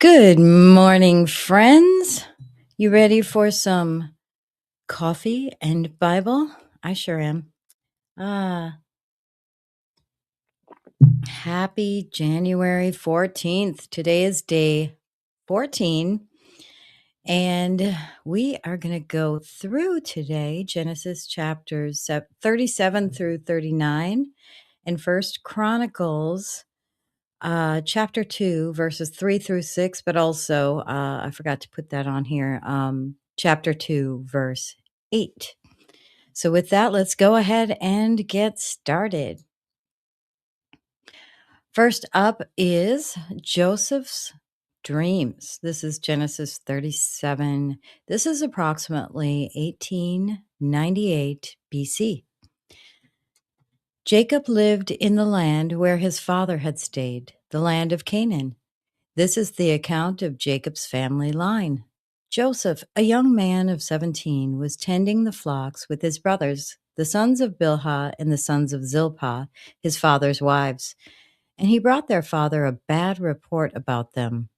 Good morning, friends. You ready for some coffee and Bible? I sure am. Ah, happy January 14th. Today is day 14, and we are going to go through today Genesis chapters 37 through 39 and First Chronicles chapter 2, verses 3 through 6, but also, I forgot to put that on here, chapter 2, verse 8. So, with that, let's go ahead and get started. First up is Joseph's dreams. This is Genesis 37. This is approximately 1898 BC. Jacob lived in the land where his father had stayed, the land of Canaan. This is the account of Jacob's family line. Joseph, a young man of 17, was tending the flocks with his brothers, the sons of Bilhah and the sons of Zilpah, his father's wives, and he brought their father a bad report about them.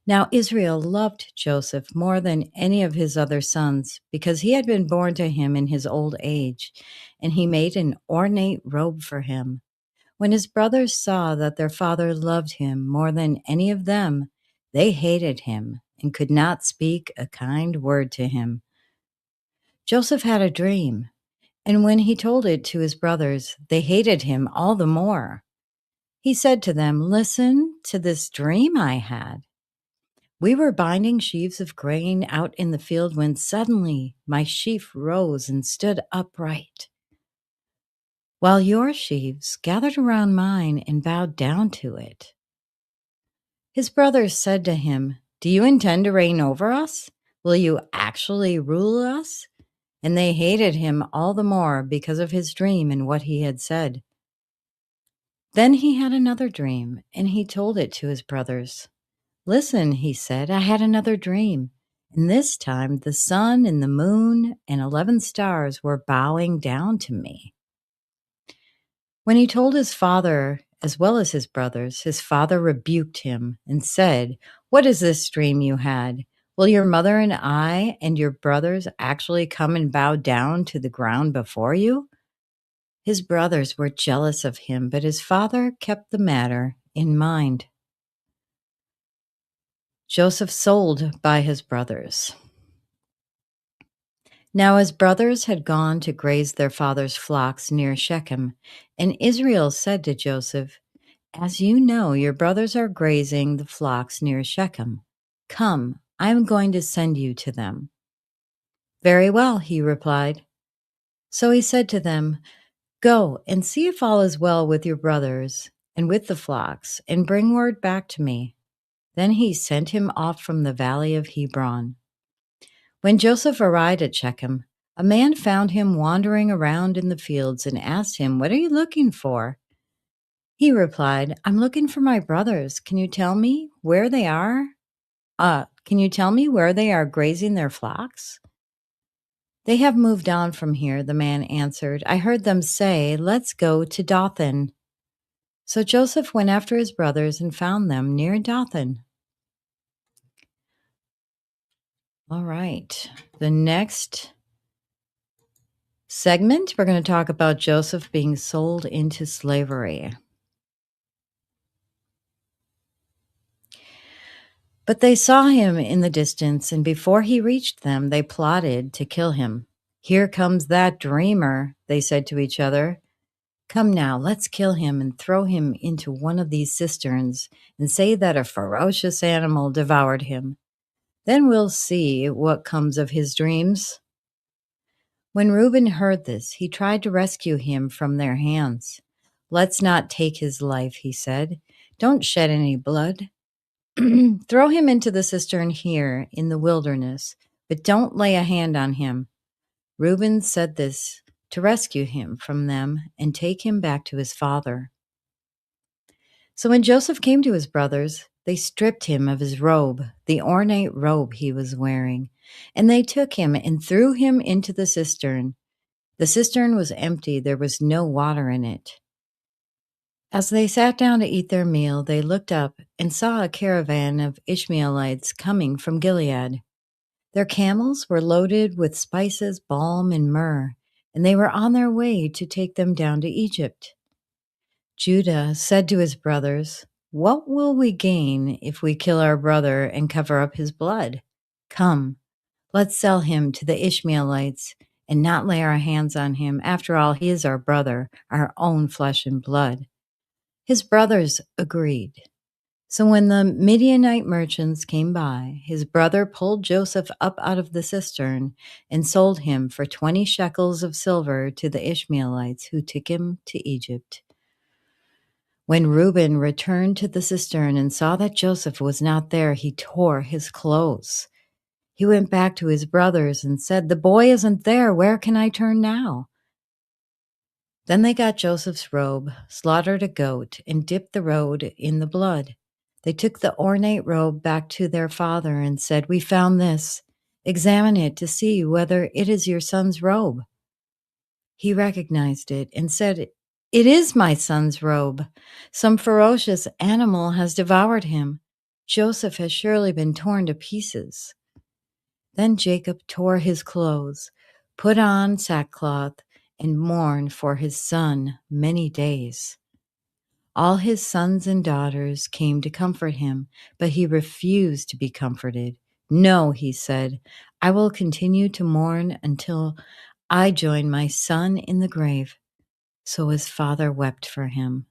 Now Israel loved Joseph more than any of his other sons, because he had been born to him in his old age, and he made an ornate robe for him. When his brothers saw that their father loved him more than any of them, they hated him and could not speak a kind word to him. Joseph had a dream, and when he told it to his brothers, they hated him all the more. He said to them, "Listen to this dream I had. We were binding sheaves of grain out in the field when suddenly my sheaf rose and stood upright, while your sheaves gathered around mine and bowed down to it." His brothers said to him, "Do you intend to reign over us? Will you actually rule us?" And they hated him all the more because of his dream and what he had said. Then he had another dream, and he told it to his brothers. "Listen," he said, "I had another dream, and this time the sun and the moon and 11 stars were bowing down to me." When he told his father as well as his brothers, his father rebuked him and said, "What is this dream you had? Will your mother and I and your brothers actually come and bow down to the ground before you?" His brothers were jealous of him, but his father kept the matter in mind. Joseph sold by his brothers. Now his brothers had gone to graze their father's flocks near Shechem, and Israel said to Joseph, "As you know, your brothers are grazing the flocks near Shechem. Come, I am going to send you to them." "Very well," he replied. So he said to them, "Go and see if all is well with your brothers and with the flocks, and bring word back to me." Then he sent him off from the valley of Hebron. When Joseph arrived at Shechem, a man found him wandering around in the fields and asked him, "What are you looking for?" He replied, "I'm looking for my brothers. Can you tell me where they are? Grazing their flocks?" "They have moved on from here," the man answered. "I heard them say, 'Let's go to Dothan.'" So Joseph went after his brothers and found them near Dothan. All right. The next segment, we're going to talk about Joseph being sold into slavery. But they saw him in the distance, and before he reached them, they plotted to kill him. "Here comes that dreamer," they said to each other. "Come now, let's kill him and throw him into one of these cisterns and say that a ferocious animal devoured him. Then we'll see what comes of his dreams." When Reuben heard this, he tried to rescue him from their hands. "Let's not take his life," he said. "Don't shed any blood. Throw him into the cistern here in the wilderness, but don't lay a hand on him." Reuben said this to rescue him from them and take him back to his father. So when Joseph came to his brothers, they stripped him of his robe, the ornate robe he was wearing, and they took him and threw him into the cistern. The cistern was empty, there was no water in it. As they sat down to eat their meal, they looked up and saw a caravan of Ishmaelites coming from Gilead. Their camels were loaded with spices, balm, and myrrh, and they were on their way to take them down to Egypt. Judah said to his brothers, "What will we gain if we kill our brother and cover up his blood? Come, let's sell him to the Ishmaelites and not lay our hands on him. After all, he is our brother, our own flesh and blood." His brothers agreed. So when the Midianite merchants came by, his brother pulled Joseph up out of the cistern and sold him for 20 shekels of silver to the Ishmaelites who took him to Egypt. When Reuben returned to the cistern and saw that Joseph was not there, he tore his clothes. He went back to his brothers and said, "The boy isn't there. Where can I turn now?" Then they got Joseph's robe, slaughtered a goat, and dipped the robe in the blood. They took the ornate robe back to their father and said, "We found this. Examine it to see whether it is your son's robe." He recognized it and said, "It is my son's robe. Some ferocious animal has devoured him. Joseph has surely been torn to pieces." Then Jacob tore his clothes, put on sackcloth, and mourned for his son many days. All his sons and daughters came to comfort him, but he refused to be comforted. "No," he said, "I will continue to mourn until I join my son in the grave." So his father wept for him.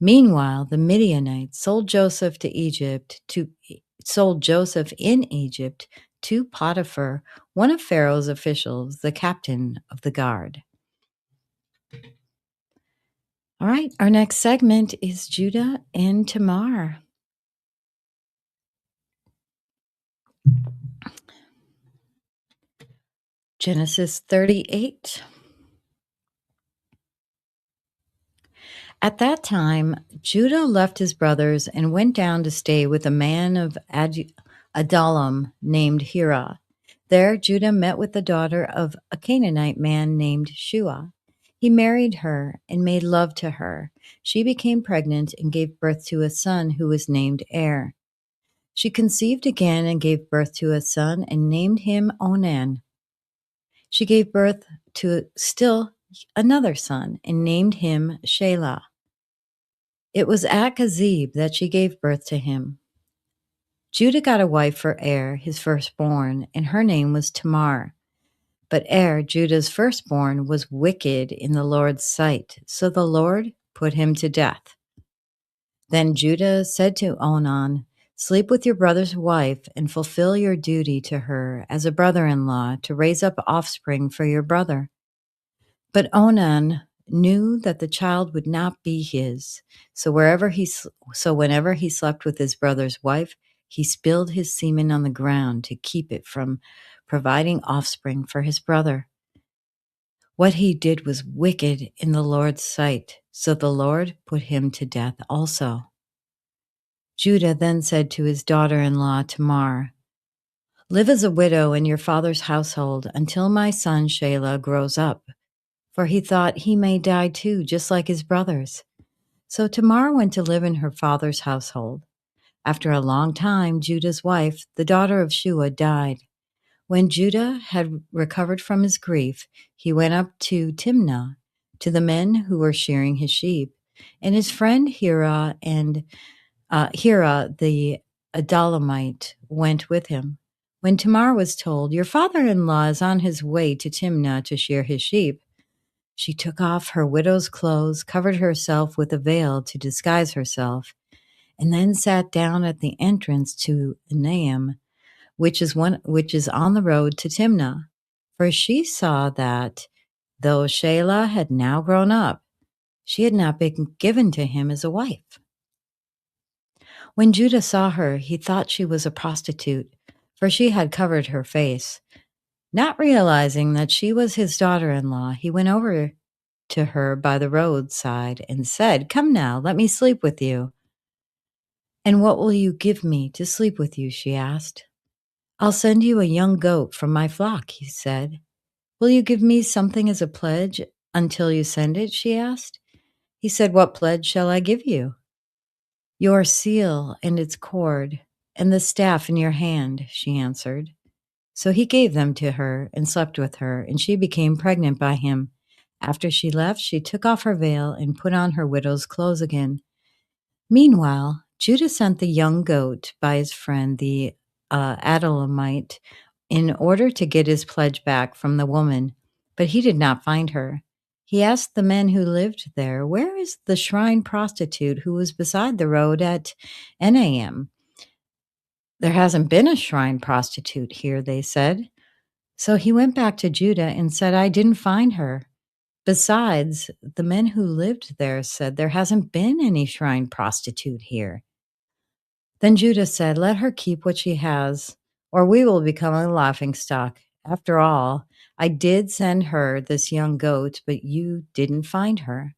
Meanwhile, the Midianites sold Joseph in Egypt to Potiphar, one of Pharaoh's officials, the captain of the guard. All right, our next segment is Judah and Tamar. Genesis 38. At that time, Judah left his brothers and went down to stay with a man of Adullam named Hira. There, Judah met with the daughter of a Canaanite man named Shua. He married her and made love to her. She became pregnant and gave birth to a son who was named Er. She conceived again and gave birth to a son and named him Onan. She gave birth to still another son and named him Shelah. It was at Kazib that she gave birth to him. Judah got a wife for Er, his firstborn, and her name was Tamar. But Er, Judah's firstborn, was wicked in the Lord's sight, so the Lord put him to death. Then Judah said to Onan, "Sleep with your brother's wife and fulfill your duty to her as a brother-in-law to raise up offspring for your brother." But Onan knew that the child would not be his, so whenever he slept with his brother's wife, he spilled his semen on the ground to keep it from providing offspring for his brother. What he did was wicked in the Lord's sight, so the Lord put him to death also. Judah then said to his daughter-in-law Tamar, "Live as a widow in your father's household until my son Shelah grows up," for he thought he may die too, just like his brothers. So Tamar went to live in her father's household. After a long time, Judah's wife, the daughter of Shua, died. When Judah had recovered from his grief, he went up to Timnah, to the men who were shearing his sheep, and his friend Hira the Adullamite went with him. When Tamar was told, "Your father-in-law is on his way to Timnah to shear his sheep," she took off her widow's clothes, covered herself with a veil to disguise herself, and then sat down at the entrance to Enaim, which is on the road to Timnah. For she saw that, though Shelah had now grown up, she had not been given to him as a wife. When Judah saw her, he thought she was a prostitute, for she had covered her face. Not realizing that she was his daughter-in-law, he went over to her by the roadside and said, "Come now, let me sleep with you." "And what will you give me to sleep with you?" she asked. "I'll send you a young goat from my flock," he said. "Will you give me something as a pledge until you send it?" she asked. He said, "What pledge shall I give you?" "Your seal and its cord, and the staff in your hand," she answered. So he gave them to her and slept with her, and she became pregnant by him. After she left, she took off her veil and put on her widow's clothes again. Meanwhile, Judah sent the young goat by his friend, the Adullamite, in order to get his pledge back from the woman, but he did not find her. He asked the men who lived there, "Where is the shrine prostitute who was beside the road at Enam?" "There hasn't been a shrine prostitute here," they said. So he went back to Judah and said, "I didn't find her. Besides, the men who lived there said there hasn't been any shrine prostitute here." Then Judah said, "Let her keep what she has, or we will become a laughingstock. After all, I did send her this young goat, but you didn't find her."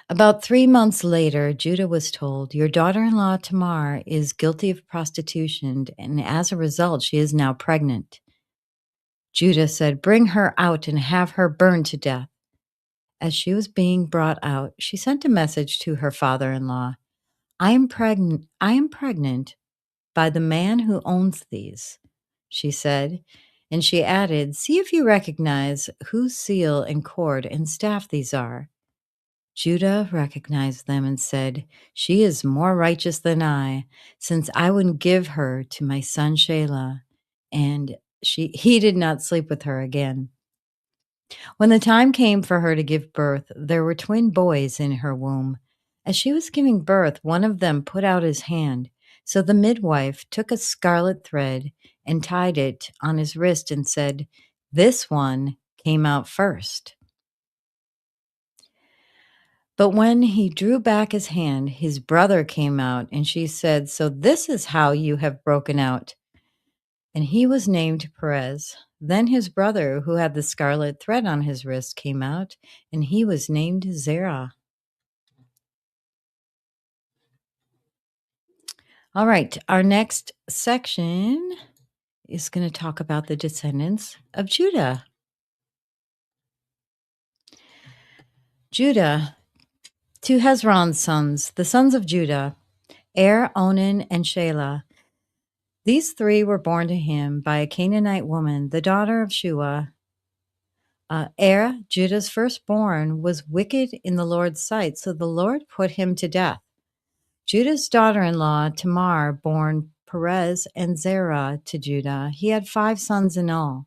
About 3 months later, Judah was told, "Your daughter in law Tamar is guilty of prostitution, and as a result, she is now pregnant." Judah said, "Bring her out and have her burned to death." As she was being brought out, she sent a message to her father in law. I am pregnant by the man who owns these," she said. And she added, "See if you recognize whose seal and cord and staff these are." Judah recognized them and said, "She is more righteous than I, since I would give her to my son Shelah." And he did not sleep with her again. When the time came for her to give birth, there were twin boys in her womb. As she was giving birth, one of them put out his hand. So the midwife took a scarlet thread and tied it on his wrist and said, "This one came out first." But when he drew back his hand, his brother came out, and she said, "So this is how you have broken out." And he was named Perez. Then his brother, who had the scarlet thread on his wrist, came out, and he was named Zerah. All right, our next section is going to talk about the descendants of Judah. Judah, to Hezron's sons, the sons of Judah, Onan, and Shelah. These three were born to him by a Canaanite woman, the daughter of Shua. Judah's firstborn, was wicked in the Lord's sight, so the Lord put him to death. Judah's daughter-in-law, Tamar, born Perez and Zerah to Judah. He had 5 sons in all.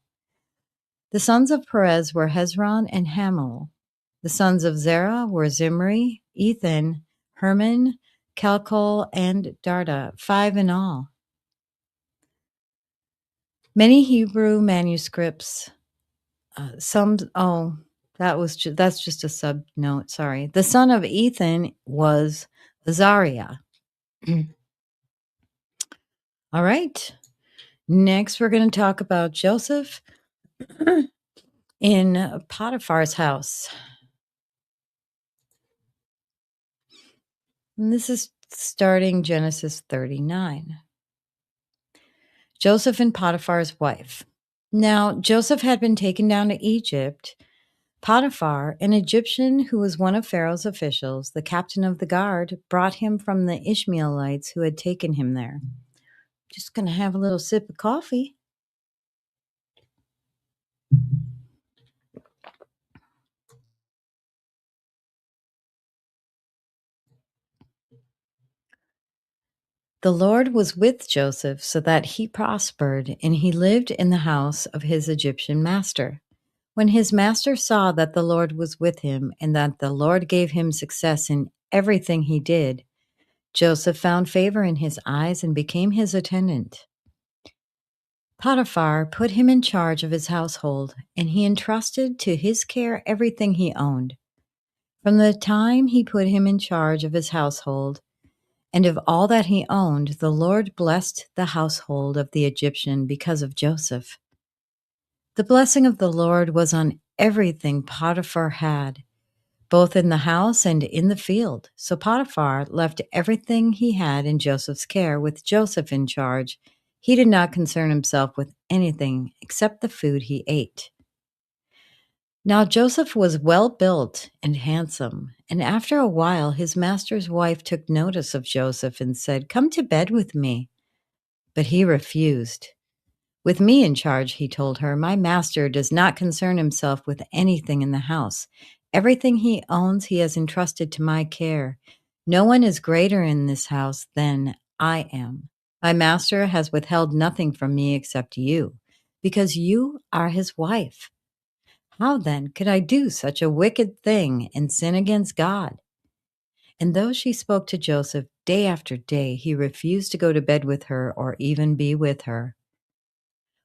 The sons of Perez were Hezron and Hamul. The sons of Zerah were Zimri, Ethan, Herman, Calcol, and Darda, 5 in all. Many Hebrew manuscripts, that's just a sub note, sorry. The son of Ethan was Azariah. All right. Next, we're going to talk about Joseph in Potiphar's house. And this is starting Genesis 39. Joseph and Potiphar's wife. Now, Joseph had been taken down to Egypt. Potiphar, an Egyptian who was one of Pharaoh's officials, the captain of the guard, brought him from the Ishmaelites who had taken him there. Just going to have a little sip of coffee. The Lord was with Joseph so that he prospered, and he lived in the house of his Egyptian master. When his master saw that the Lord was with him and that the Lord gave him success in everything he did, Joseph found favor in his eyes and became his attendant. Potiphar put him in charge of his household, and he entrusted to his care everything he owned. From the time he put him in charge of his household and of all that he owned, the Lord blessed the household of the Egyptian because of Joseph. The blessing of the Lord was on everything Potiphar had, both in the house and in the field. So Potiphar left everything he had in Joseph's care, with Joseph in charge. He did not concern himself with anything except the food he ate. Now Joseph was well built and handsome, and after a while his master's wife took notice of Joseph and said, "Come to bed with me." But he refused. "With me in charge," he told her, "my master does not concern himself with anything in the house. Everything he owns he has entrusted to my care. No one is greater in this house than I am. My master has withheld nothing from me except you, because you are his wife. How then could I do such a wicked thing and sin against God?" And though she spoke to Joseph day after day, he refused to go to bed with her or even be with her.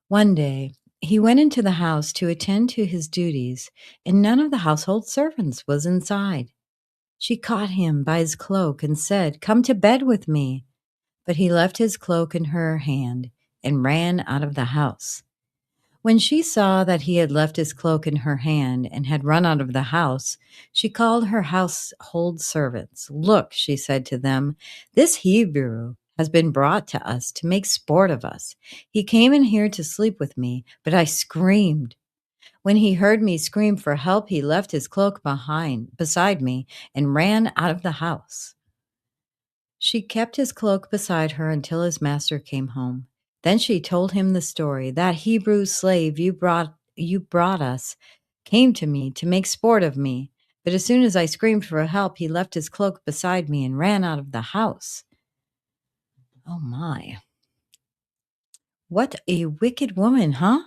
One day, he went into the house to attend to his duties, and none of the household servants was inside. She caught him by his cloak and said, "Come to bed with me." But he left his cloak in her hand and ran out of the house. When she saw that he had left his cloak in her hand and had run out of the house, she called her household servants. "Look," she said to them, "this Hebrew has been brought to us to make sport of us. He came in here to sleep with me, but I screamed. When he heard me scream for help, he left his cloak beside me and ran out of the house." She kept his cloak beside her until his master came home. Then she told him the story. "That Hebrew slave you brought us came to me to make sport of me, but as soon as I screamed for help, he left his cloak beside me and ran out of the house." Oh my. What a wicked woman, huh?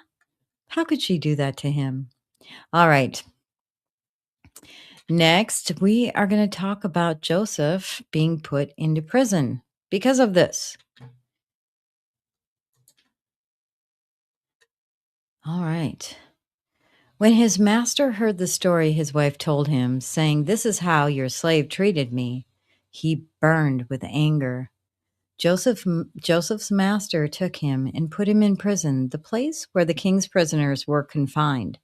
How could she do that to him? All right. Next, we are going to talk about Joseph being put into prison because of this. All right. When his master heard the story his wife told him, saying, "This is how your slave treated me," he burned with anger. Joseph's master took him and put him in prison, the place where the king's prisoners were confined.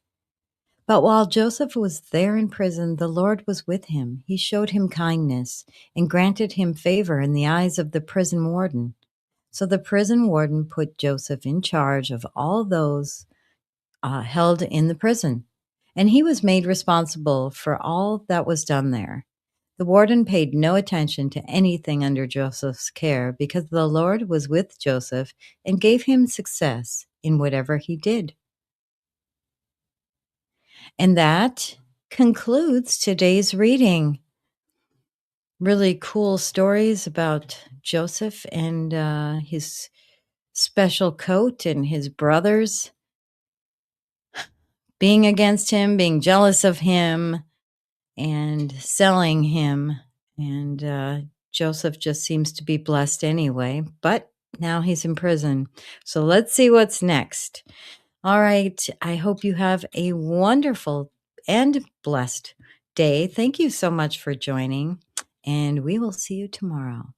But while Joseph was there in prison, the Lord was with him. He showed him kindness and granted him favor in the eyes of the prison warden. So the prison warden put Joseph in charge of all those held in the prison, and he was made responsible for all that was done there. The warden paid no attention to anything under Joseph's care because the Lord was with Joseph and gave him success in whatever he did. And that concludes today's reading. Really cool stories about Joseph and his special coat and his brothers being against him, being jealous of him, and selling him. And Joseph just seems to be blessed anyway, but now he's in prison. So let's see what's next. All right. I hope you have a wonderful and blessed day. Thank you so much for joining, and we will see you tomorrow.